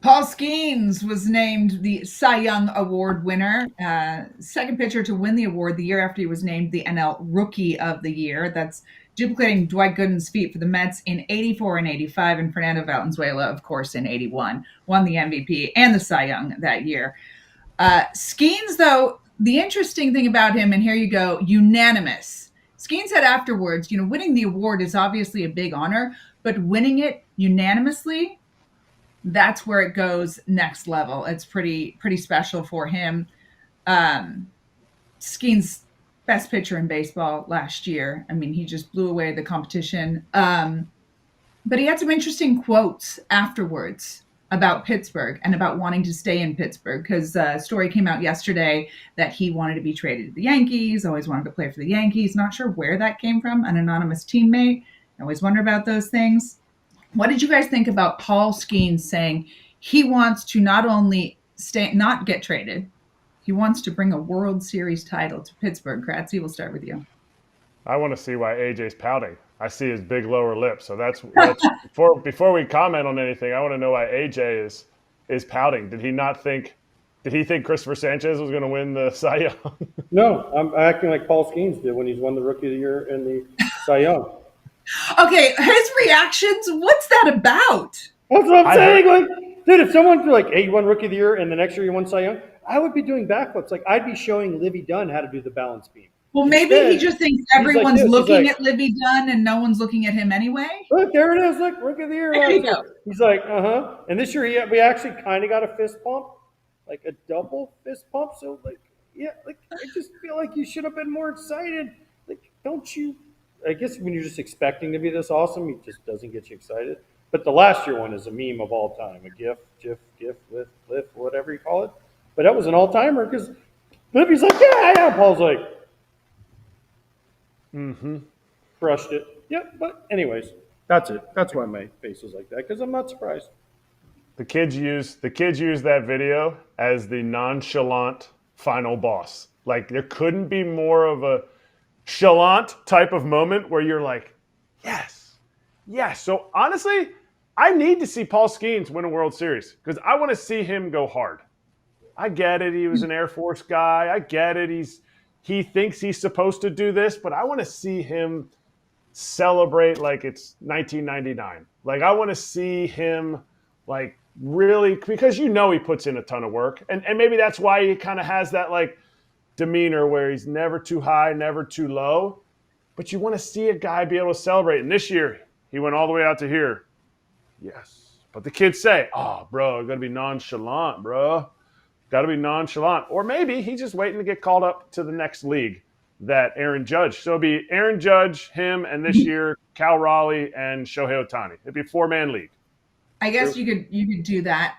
Paul Skenes was named the Cy Young Award winner, second pitcher to win the award the year after he was named the NL Rookie of the Year. That's duplicating Dwight Gooden's feat for the Mets in 84 and 85, and Fernando Valenzuela, of course, in 81. Won the MVP and the Cy Young that year. Skenes, though, the interesting thing about him, and here you go, unanimous. Skenes said afterwards, winning the award is obviously a big honor, but winning it unanimously, that's where it goes next level. It's pretty special for him. Skenes, best pitcher in baseball last year. I mean, he just blew away the competition. But he had some interesting quotes afterwards about Pittsburgh and about wanting to stay in Pittsburgh, because a story came out yesterday that he wanted to be traded to the Yankees, always wanted to play for the Yankees. Not sure where that came from, an anonymous teammate. I always wonder about those things. What did you guys think about Paul Skenes saying he wants to not only not get traded, he wants to bring a World Series title to Pittsburgh? Kratzy, we'll start with you. I want to see why AJ's pouting. I see his big lower lip. So that's before we comment on anything, I want to know why AJ is pouting. Did he think Christopher Sanchez was going to win the Cy Young? No, I'm acting like Paul Skenes did when he's won the Rookie of the Year and the Cy Young. Okay, his reactions, what's that about? That's what I'm saying. Like, dude, if someone's like, hey, you won Rookie of the Year and the next year you won Cy Young, I would be doing backflips. Like, I'd be showing Livy Dunn how to do the balance beam. Well, maybe he just thinks everyone's looking at Livy Dunn and no one's looking at him anyway. Look, there it is. Look, Rookie of the Year. There you go. He's like, uh-huh. And this year we actually kind of got a fist pump, like a double fist pump. So, like, yeah, like, I just feel like you should have been more excited. Like, don't you? I guess when you're just expecting to be this awesome, it just doesn't get you excited. But the last year one is a meme of all time, a gif, lift, whatever you call it. But that was an all-timer because Livy's like, yeah. Paul's like, crushed it. Yep. But anyways, that's it. That's why my face is like that, because I'm not surprised. The kids use that video as the nonchalant final boss. Like, there couldn't be more of a chalant type of moment where you're like, yes. So honestly, I need to see Paul Skenes win a World Series because I want to see him go hard. I get it. He was an Air Force guy. I get it. He thinks he's supposed to do this, but I want to see him celebrate like it's 1999. Like, I want to see him like really, because he puts in a ton of work. And maybe that's why he kind of has that like demeanor where he's never too high, never too low. But you want to see a guy be able to celebrate. And this year, he went all the way out to here. Yes. But the kids say, oh, bro, got to be nonchalant, bro. Got to be nonchalant. Or maybe he's just waiting to get called up to the next league, that Aaron Judge. So it'll be Aaron Judge, him, and this year, Cal Raleigh and Shohei Ohtani. It'd be a four-man league. I guess you could do that.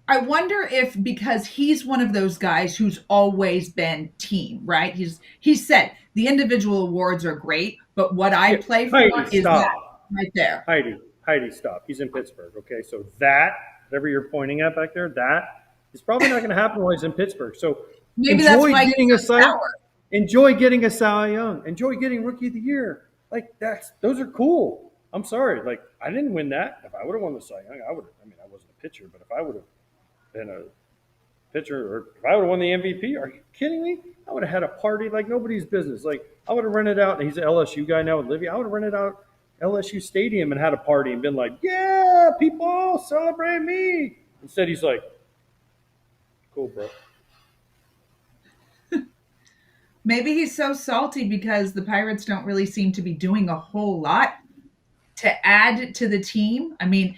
I wonder if, because he's one of those guys who's always been team, right? He's said the individual awards are great, but what I play for is that right there. Heidi, stop. He's in Pittsburgh, okay? So that, whatever you're pointing at back there, that is probably not going to happen while he's in Pittsburgh. So maybe that's why getting a Cy Young. Enjoy getting Rookie of the Year. Like, those are cool. I'm sorry. Like, I didn't win that. If I would have won the Cy Young, I wasn't a pitcher, but if I would have been a pitcher, or if I would have won the MVP, are you kidding me? I would have had a party like nobody's business. Like, I would have rented out, and he's an LSU guy now with Livy. I would have rented out LSU Stadium and had a party and been like, yeah, people, celebrate me. Instead, he's like, cool, bro. Maybe he's so salty because the Pirates don't really seem to be doing a whole lot to add to the team. I mean,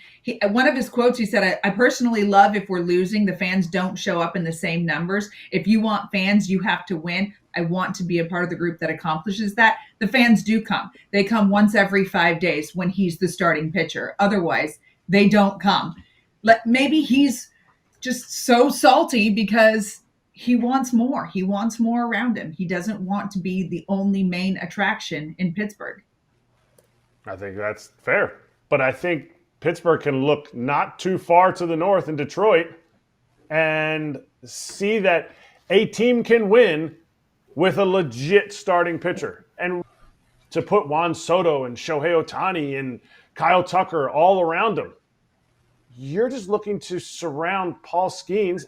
one of his quotes, he said, I personally love if we're losing, the fans don't show up in the same numbers. If you want fans, you have to win. I want to be a part of the group that accomplishes that. The fans do come. They come once every 5 days when he's the starting pitcher. Otherwise, they don't come. Maybe he's just so salty because he wants more. He wants more around him. He doesn't want to be the only main attraction in Pittsburgh. I think that's fair. But I think Pittsburgh can look not too far to the north in Detroit and see that a team can win with a legit starting pitcher. And to put Juan Soto and Shohei Ohtani and Kyle Tucker all around them, you're just looking to surround Paul Skenes.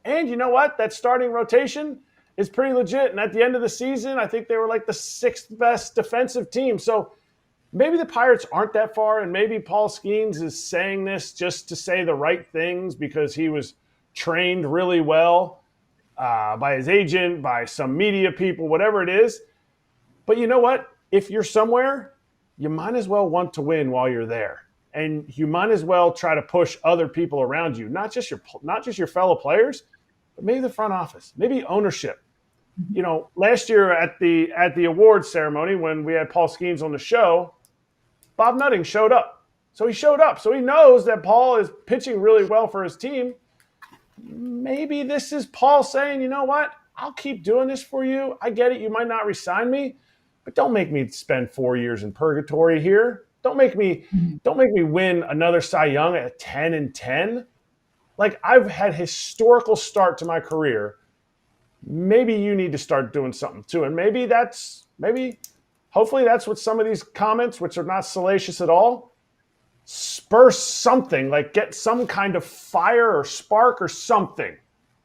And you know what? That starting rotation is pretty legit. And at the end of the season, I think they were like the 6th best defensive team. So maybe the Pirates aren't that far, and maybe Paul Skenes is saying this just to say the right things because he was trained really well by his agent, by some media people, whatever it is. But you know what? If you're somewhere, you might as well want to win while you're there. And you might as well try to push other people around you, not just your fellow players, but maybe the front office, maybe ownership. You know, last year at the awards ceremony when we had Paul Skenes on the show, Bob Nutting showed up. So he showed up. So he knows that Paul is pitching really well for his team. Maybe this is Paul saying, you know what? I'll keep doing this for you. I get it. You might not re-sign me, but don't make me spend 4 years in purgatory here. Don't make me win another Cy Young at 10-10. Like, I've had historical start to my career. Maybe you need to start doing something too. And hopefully that's what some of these comments, which are not salacious at all, spur something, like get some kind of fire or spark or something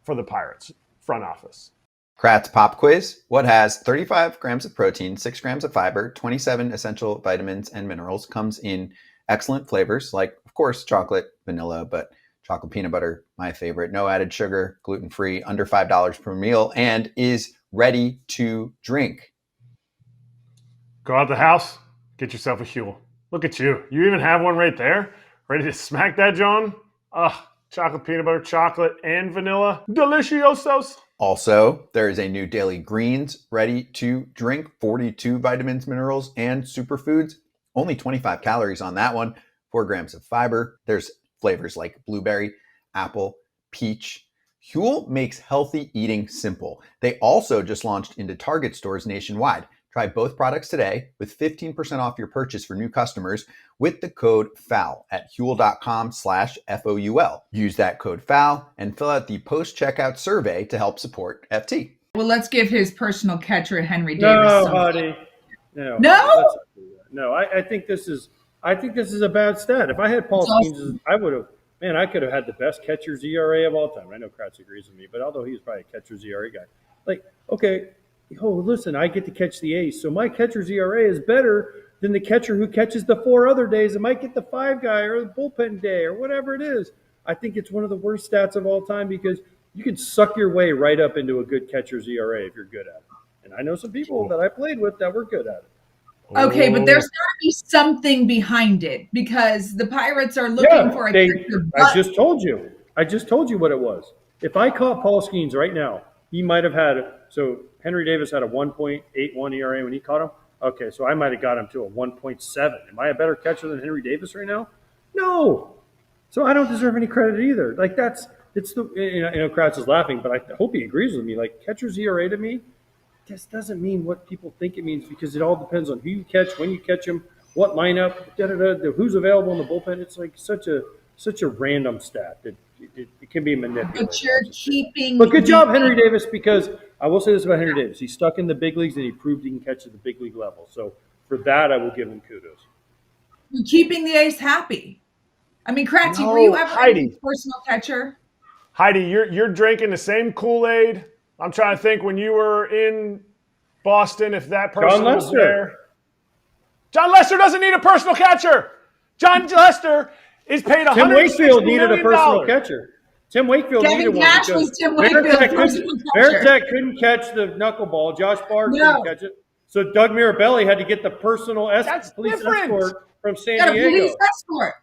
for the Pirates front office. Kratz pop quiz. What has 35 grams of protein, 6 grams of fiber, 27 essential vitamins and minerals, comes in excellent flavors like, of course, chocolate, vanilla, but chocolate peanut butter, my favorite, no added sugar, gluten-free, under $5 per meal, and is ready to drink. Go out the house, get yourself a Huel. Look at you. You even have one right there. Ready to smack that, John? Chocolate peanut butter, chocolate, and vanilla. Deliciosos. Also, there is a new daily greens ready to drink, 42 vitamins, minerals, and superfoods. Only 25 calories on that one, 4 grams of fiber. There's flavors like blueberry, apple, peach. Huel makes healthy eating simple. They also just launched into Target stores nationwide. Try both products today with 15% off your purchase for new customers with the code FOUL at huel.com/FOUL. Use that code FOUL and fill out the post-checkout survey to help support FT. Well, let's give his personal catcher, Henry Davis. No, Heidi. No. No? No, I think this is a bad stat. If I had Paul Skenes, I would have. Man, I could have had the best catcher's ERA of all time. I know Kratz agrees with me, but although he's probably a catcher's ERA guy, like, okay, listen, I get to catch the ace, so my catcher's ERA is better than the catcher who catches the 4 other days and might get the 5 guy or the bullpen day or whatever it is. I think it's one of the worst stats of all time because you can suck your way right up into a good catcher's ERA if you're good at it. And I know some people that I played with that were good at it. Okay, but there's got to be something behind it because the Pirates are looking for a catcher. I just told you what it was. If I caught Paul Skenes right now, he might have had so Henry Davis had a 1.81 ERA when he caught him. Okay, so I might have got him to a 1.7. Am I a better catcher than Henry Davis right now? No. So I don't deserve any credit either. Like Kratz is laughing, but I hope he agrees with me. Like catcher's ERA to me just doesn't mean what people think it means because it all depends on who you catch, when you catch them, what lineup, who's available in the bullpen. It's like such a random stat that it can be manipulated. But you're keeping. But good job, Henry Davis, because I will say this about Henry Davis: he's stuck in the big leagues and he proved he can catch at the big league level. So for that, I will give him kudos. You're keeping the ace happy. I mean, Kratz, were you ever a personal catcher? Heidi, you're drinking the same Kool-Aid. I'm trying to think when you were in Boston, if that person was there. John Lester doesn't need a personal catcher. John Lester is paid $160 Tim Wakefield needed a personal million. catcher. Tim Wakefield needed one. Nash was Tim Wakefield's personal catcher. Veritek couldn't catch the knuckleball. Josh Barr couldn't catch it. So Doug Mirabelli had to get the personal police escort from San Diego. Police escort.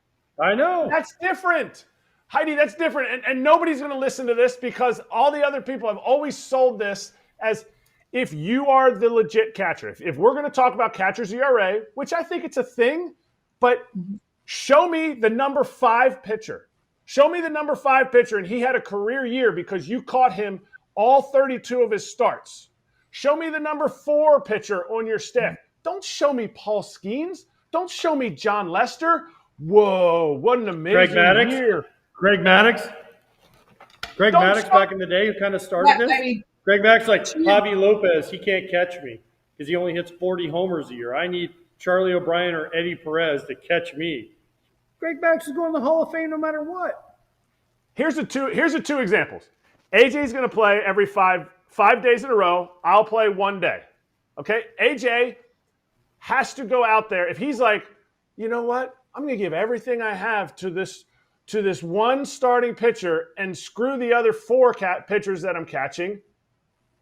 I know. That's different. Heidi, that's different. And nobody's going to listen to this because all the other people have always sold this as if you are the legit catcher. If we're going to talk about catcher's ERA, which I think it's a thing, but show me the number 5 pitcher. Show me the number 5 pitcher, and he had a career year because you caught him all 32 of his starts. Show me the number 4 pitcher on your staff. Don't show me Paul Skenes. Don't show me John Lester. Whoa, what an amazing year. Greg Maddux back in the day who kind of started this. Greg Maddux like Javi Lopez, he can't catch me because he only hits 40 homers a year. I need Charlie O'Brien or Eddie Perez to catch me. Greg Max is going to the Hall of Fame no matter what. Here's the two examples. AJ's going to play every five days in a row. I'll play one day. Okay? AJ has to go out there. If he's like, you know what? I'm going to give everything I have to this one starting pitcher and screw the other 4 pitchers that I'm catching,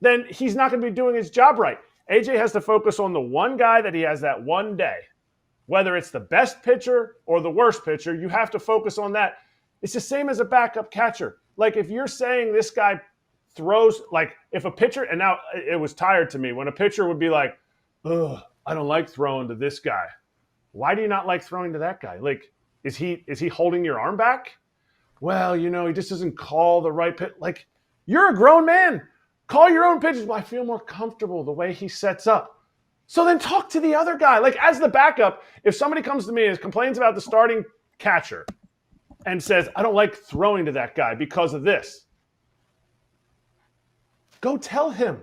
then he's not going to be doing his job right. AJ has to focus on the one guy that he has that one day. Whether it's the best pitcher or the worst pitcher, you have to focus on that. It's the same as a backup catcher. Like if you're saying this guy throws, like if a pitcher, and now it was tired to me when a pitcher would be like, ugh, I don't like throwing to this guy. Why do you not like throwing to that guy? Like, is he holding your arm back? Well, he just doesn't call the right pitch. Like, you're a grown man. Call your own pitches. Well, I feel more comfortable the way he sets up. So then talk to the other guy. Like, as the backup, if somebody comes to me and complains about the starting catcher and says, I don't like throwing to that guy because of this, go tell him.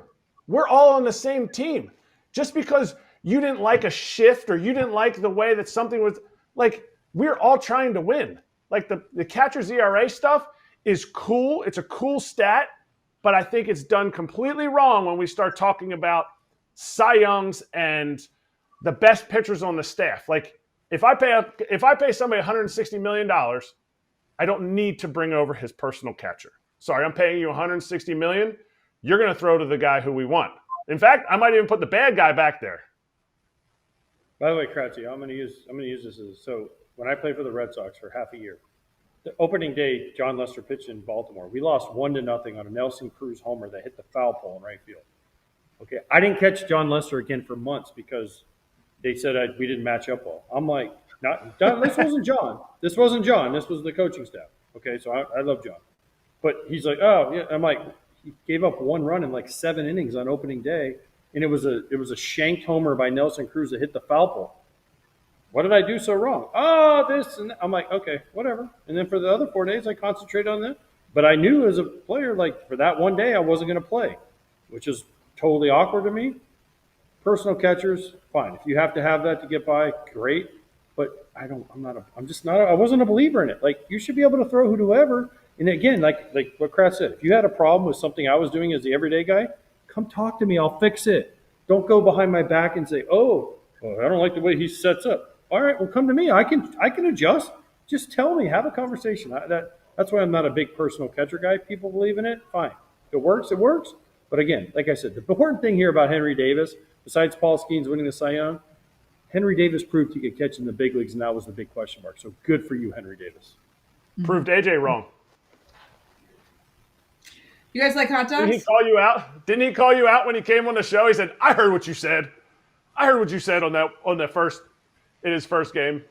We're all on the same team. Just because you didn't like a shift or you didn't like the way that something was, like, we're all trying to win. Like, the catcher's ERA stuff is cool. It's a cool stat, but I think it's done completely wrong when we start talking about Cy Youngs and the best pitchers on the staff. Like, if I pay somebody $160 million, I don't need to bring over his personal catcher. Sorry, I'm paying you $160 million. You're going to throw to the guy who we want. In fact, I might even put the bad guy back there. By the way, Kratzy, I'm going to use this as, so when I played for the Red Sox for half a year, the opening day, John Lester pitched in Baltimore. We lost 1-0 on a Nelson Cruz homer that hit the foul pole in right field. Okay, I didn't catch John Lester again for months because they said we didn't match up well. I'm like, this wasn't John. This wasn't John. This was the coaching staff. Okay, so I love John. But he's like, oh, yeah. I'm like, he gave up 1 run in like 7 innings on opening day, and it was a shanked homer by Nelson Cruz that hit the foul pole. What did I do so wrong? Oh, this and that. I'm like, okay, whatever. And then for the other 4 days, I concentrated on that. But I knew as a player, like for that one day, I wasn't going to play, which is totally awkward to me. Personal catchers, fine. If you have to have that to get by, great. But I wasn't a believer in it. Like, you should be able to throw whoever. And again, like what Kratz said, if you had a problem with something I was doing as the everyday guy, come talk to me. I'll fix it. Don't go behind my back and say, oh, well, I don't like the way he sets up. All right, well, come to me. I can adjust. Just tell me. Have a conversation. That's why I'm not a big personal catcher guy. People believe in it. Fine. If it works, it works. But again, like I said, the important thing here about Henry Davis, besides Paul Skenes winning the Cy Young, Henry Davis proved he could catch in the big leagues, and that was the big question mark. So good for you, Henry Davis. Proved AJ wrong. You guys like hot dogs? Didn't he call you out? Didn't he call you out when he came on the show? He said, I heard what you said. I heard what you said in his first game.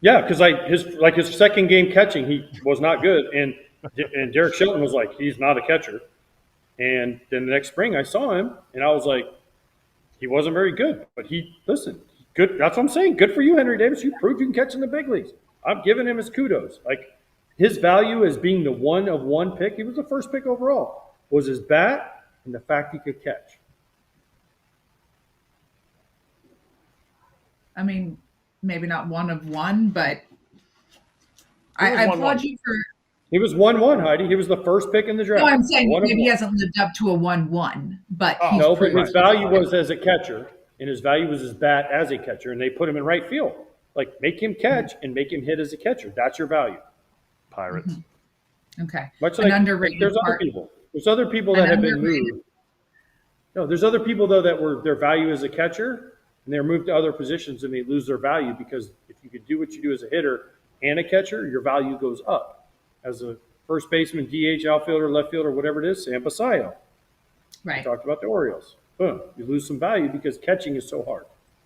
Yeah, because his second game catching, he was not good. And Derek Shelton was like, he's not a catcher. And then the next spring I saw him, and I was like, he wasn't very good. But good. That's what I'm saying. Good for you, Henry Davis. You proved you can catch in the big leagues. I'm giving him his kudos. Like, his value as being the 1 of 1 pick, he was the first pick overall, was his bat and the fact he could catch. I mean, maybe not 1 of 1, but I applaud you for. He was 1-1, Heidi. He was the first pick in the draft. No, I'm saying maybe he hasn't lived up to a 1-1, but no, but his value was as a catcher, and his value was his bat as a catcher, and they put him in right field. Like, make him catch and make him hit as a catcher. That's your value. Pirates. Mm-hmm. Okay. Much like underrated there's part. other people. There's other people that have been moved. No, there's other people though that were their value as a catcher, and they're moved to other positions and they lose their value because if you could do what you do as a hitter and a catcher, your value goes up. As a first baseman, DH, outfielder, left fielder, whatever it is, Sam Basayo. Right. We talked about the Orioles. Boom. You lose some value because catching is so hard.